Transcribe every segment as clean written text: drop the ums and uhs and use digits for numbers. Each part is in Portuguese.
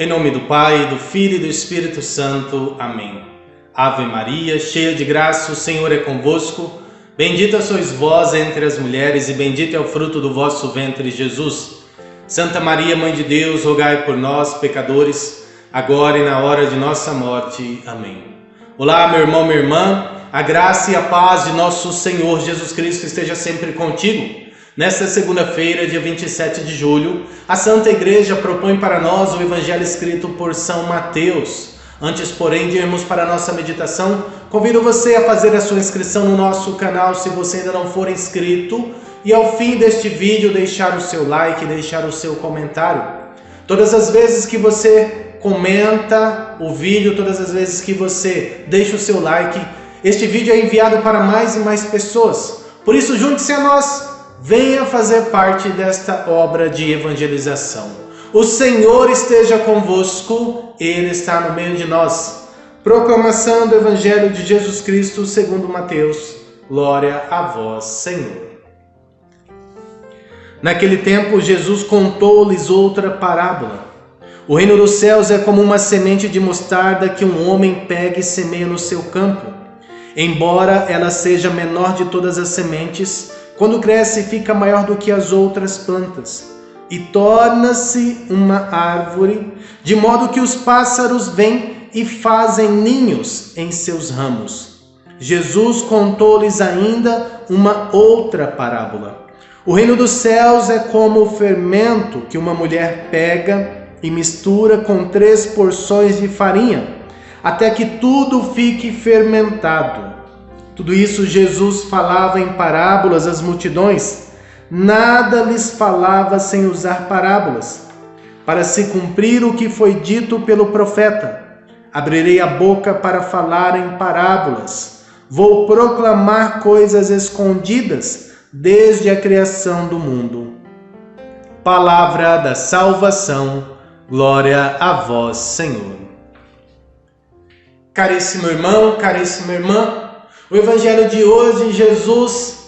Em nome do Pai, do Filho e do Espírito Santo. Amém. Ave Maria, cheia de graça, o Senhor é convosco. Bendita sois vós entre as mulheres e bendito é o fruto do vosso ventre, Jesus. Santa Maria, Mãe de Deus, rogai por nós, pecadores, agora e na hora de nossa morte. Amém. Olá, meu irmão, minha irmã. A graça e a paz de nosso Senhor Jesus Cristo esteja sempre contigo. Nesta segunda-feira, dia 27 de julho, a Santa Igreja propõe para nós o Evangelho escrito por São Mateus. Antes, porém, de irmos para a nossa meditação, convido você a fazer a sua inscrição no nosso canal se você ainda não for inscrito e ao fim deste vídeo deixar o seu like, deixar o seu comentário. Todas as vezes que você comenta o vídeo, todas as vezes que você deixa o seu like, este vídeo é enviado para mais e mais pessoas. Por isso, junte-se a nós. Venha fazer parte desta obra de evangelização. O Senhor esteja convosco, Ele está no meio de nós. Proclamação do Evangelho de Jesus Cristo segundo Mateus. Glória a vós, Senhor. Naquele tempo, Jesus contou-lhes outra parábola. O reino dos céus é como uma semente de mostarda que um homem pega e semeia no seu campo. Embora ela seja a menor de todas as sementes, quando cresce, fica maior do que as outras plantas e torna-se uma árvore, de modo que os pássaros vêm e fazem ninhos em seus ramos. Jesus contou-lhes ainda uma outra parábola. O reino dos céus é como o fermento que uma mulher pega e mistura com 3 porções de farinha, até que tudo fique fermentado. Tudo isso Jesus falava em parábolas às multidões. Nada lhes falava sem usar parábolas, para se cumprir o que foi dito pelo profeta. Abrirei a boca para falar em parábolas. Vou proclamar coisas escondidas desde a criação do mundo. Palavra da salvação. Glória a vós, Senhor. Caríssimo irmão, caríssima irmã, o Evangelho de hoje, Jesus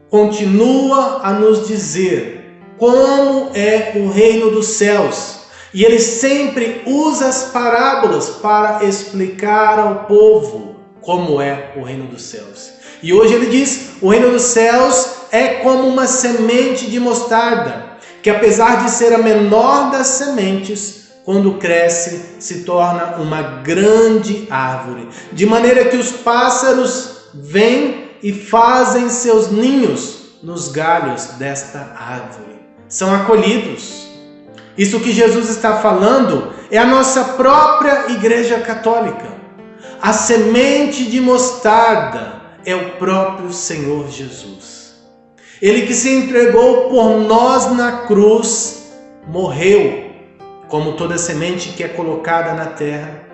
continua a nos dizer como é o reino dos céus. E ele sempre usa as parábolas para explicar ao povo como é o reino dos céus. E hoje ele diz, o reino dos céus é como uma semente de mostarda, que apesar de ser a menor das sementes, quando cresce, se torna uma grande árvore, de maneira que os pássaros vêm e fazem seus ninhos nos galhos desta árvore. São acolhidos. Isso que Jesus está falando é a nossa própria Igreja Católica. A semente de mostarda é o próprio Senhor Jesus. Ele que se entregou por nós na cruz, morreu, como toda semente que é colocada na terra,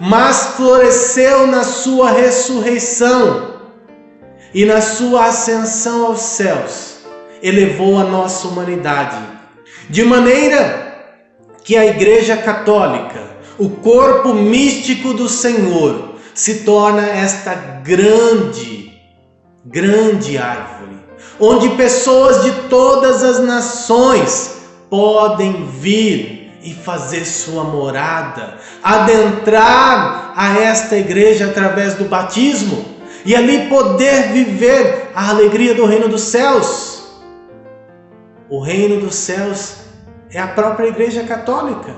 mas floresceu na sua ressurreição e na sua ascensão aos céus, elevou a nossa humanidade, de maneira que a Igreja Católica, o corpo místico do Senhor, se torna esta grande árvore, onde pessoas de todas as nações podem vir e fazer sua morada, adentrar a esta igreja através do batismo e ali poder viver a alegria do reino dos céus. O reino dos céus é a própria Igreja Católica.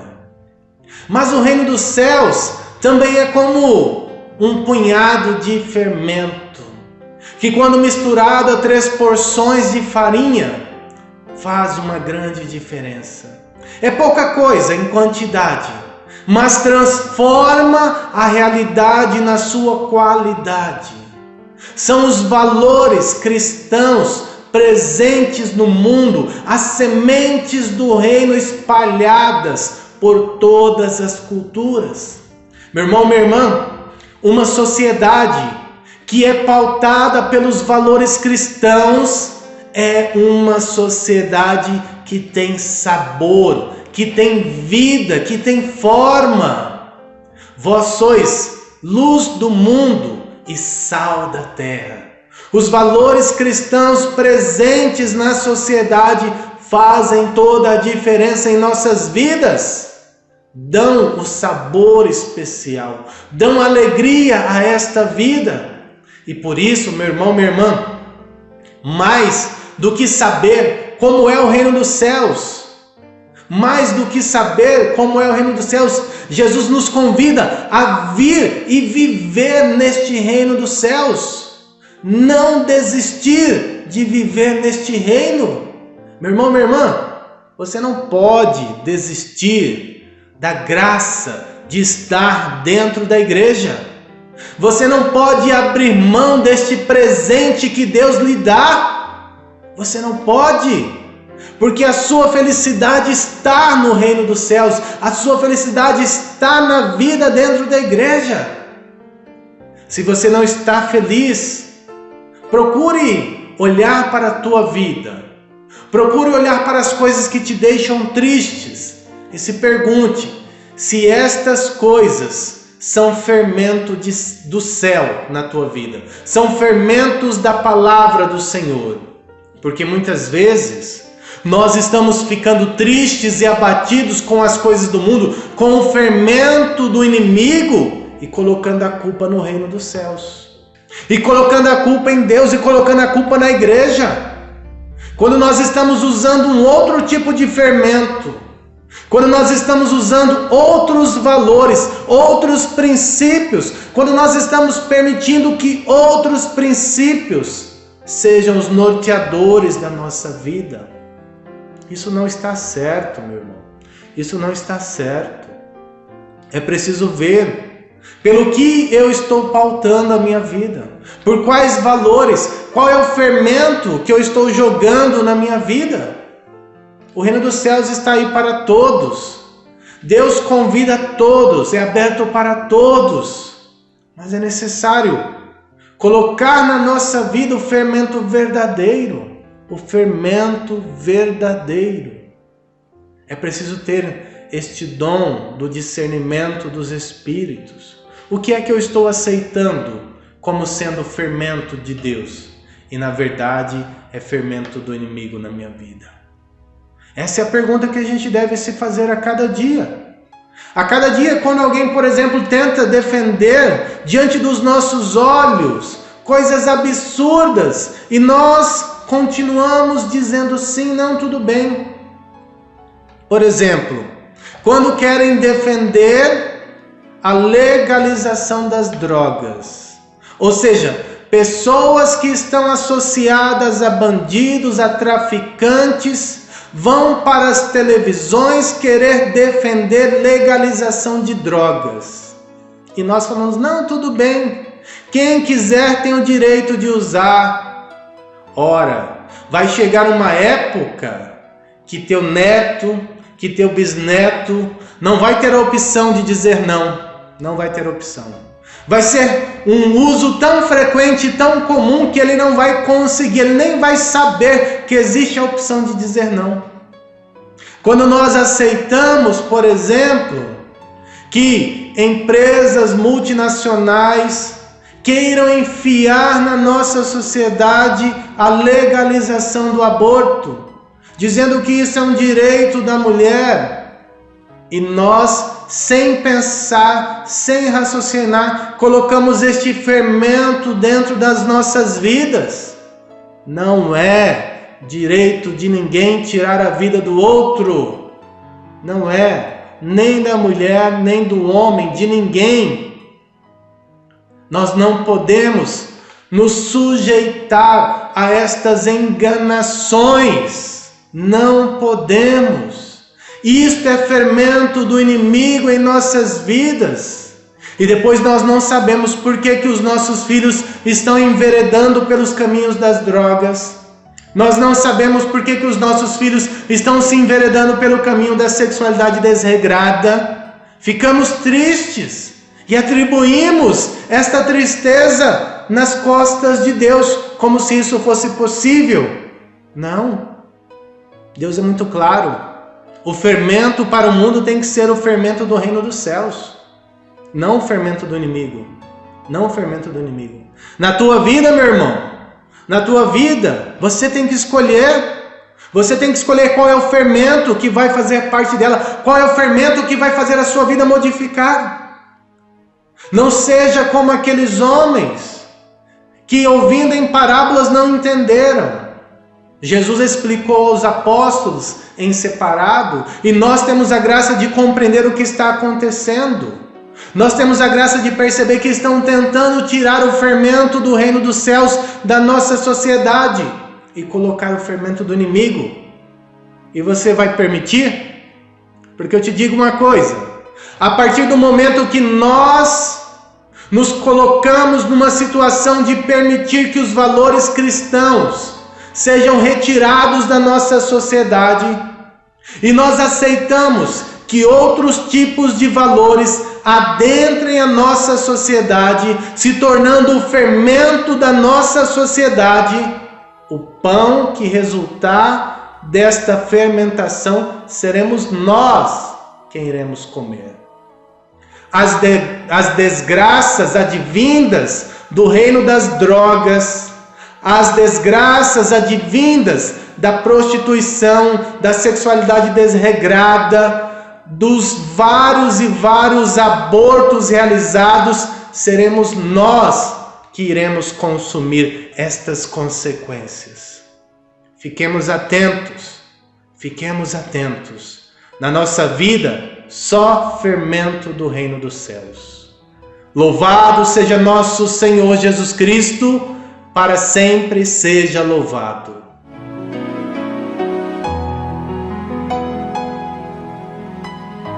Mas o reino dos céus também é como um punhado de fermento, que quando misturado a 3 porções de farinha, faz uma grande diferença. É pouca coisa em quantidade, mas transforma a realidade na sua qualidade. São os valores cristãos presentes no mundo, as sementes do reino espalhadas por todas as culturas. Meu irmão, minha irmã, uma sociedade que é pautada pelos valores cristãos é uma sociedade que tem sabor, que tem vida, que tem forma. Vós sois luz do mundo e sal da terra. Os valores cristãos presentes na sociedade fazem toda a diferença em nossas vidas. dão o sabor especial, dão alegria a esta vida. E por isso, meu irmão, minha irmã, mais do que saber como é o reino dos céus, mais do que saber como é o reino dos céus, Jesus nos convida a vir e viver neste reino dos céus. Não desistir de viver neste reino. Meu irmão, minha irmã, você não pode desistir da graça de estar dentro da igreja. Você não pode abrir mão deste presente que Deus lhe dá. Você não pode. Porque a sua felicidade está no reino dos céus. A sua felicidade está na vida dentro da igreja. Se você não está feliz, procure olhar para a tua vida. Procure olhar para as coisas que te deixam tristes. E se pergunte se estas coisas são fermento do céu na tua vida. São fermentos da palavra do Senhor. Porque muitas vezes nós estamos ficando tristes e abatidos com as coisas do mundo, com o fermento do inimigo e colocando a culpa no reino dos céus. E colocando a culpa em Deus e colocando a culpa na igreja. Quando nós estamos usando um outro tipo de fermento, quando nós estamos usando outros valores, outros princípios, quando nós estamos permitindo que outros princípios sejam os norteadores da nossa vida, isso não está certo, meu irmão. Isso não está certo. É preciso ver pelo que eu estou pautando a minha vida, por quais valores, qual é o fermento que eu estou jogando na minha vida. O reino dos céus está aí para todos. Deus convida todos, é aberto para todos. Mas é necessário colocar na nossa vida o fermento verdadeiro. O fermento verdadeiro. É preciso ter este dom do discernimento dos espíritos. O que é que eu estou aceitando como sendo fermento de Deus? E na verdade é fermento do inimigo na minha vida. Essa é a pergunta que a gente deve se fazer a cada dia. A cada dia, quando alguém, por exemplo, tenta defender diante dos nossos olhos coisas absurdas e nós continuamos dizendo sim, não, tudo bem. Por exemplo, quando querem defender a legalização das drogas, ou seja, pessoas que estão associadas a bandidos, a traficantes, vão para as televisões querer defender legalização de drogas. E nós falamos, não, tudo bem, quem quiser tem o direito de usar. Ora, vai chegar uma época que teu neto, que teu bisneto não vai ter a opção de dizer não. Não vai ter opção. Vai ser um uso tão frequente, tão comum, que ele não vai conseguir, ele nem vai saber que existe a opção de dizer não. Quando nós aceitamos, por exemplo, que empresas multinacionais queiram enfiar na nossa sociedade a legalização do aborto, dizendo que isso é um direito da mulher, e nós, sem pensar, sem raciocinar, colocamos este fermento dentro das nossas vidas. Não é direito de ninguém tirar a vida do outro, não é nem da mulher, nem do homem, de ninguém. Nós não podemos nos sujeitar a estas enganações. Não podemos. Isto é fermento do inimigo em nossas vidas. E depois nós não sabemos por que os nossos filhos estão enveredando pelos caminhos das drogas. Nós não sabemos por que os nossos filhos estão se enveredando pelo caminho da sexualidade desregrada. Ficamos tristes. E atribuímos esta tristeza nas costas de Deus, como se isso fosse possível. Não. Deus é muito claro. O fermento para o mundo tem que ser o fermento do reino dos céus. Não o fermento do inimigo. Não o fermento do inimigo. Na tua vida, meu irmão, na tua vida, você tem que escolher. Você tem que escolher qual é o fermento que vai fazer parte dela, qual é o fermento que vai fazer a sua vida modificar. Não seja como aqueles homens que, ouvindo em parábolas, não entenderam. Jesus explicou aos apóstolos em separado, e nós temos a graça de compreender o que está acontecendo. Nós temos a graça de perceber que estão tentando tirar o fermento do reino dos céus da nossa sociedade e colocar o fermento do inimigo. E você vai permitir? Porque eu te digo uma coisa: a partir do momento que nós nos colocamos numa situação de permitir que os valores cristãos sejam retirados da nossa sociedade, e nós aceitamos que outros tipos de valores adentrem a nossa sociedade, se tornando o fermento da nossa sociedade, o pão que resultar desta fermentação seremos nós quem iremos comer. As desgraças advindas do reino das drogas, as desgraças advindas da prostituição, da sexualidade desregrada, dos vários e vários abortos realizados, seremos nós que iremos consumir estas consequências. Fiquemos atentos. Na nossa vida, só fermento do reino dos céus. Louvado seja nosso Senhor Jesus Cristo, para sempre seja louvado.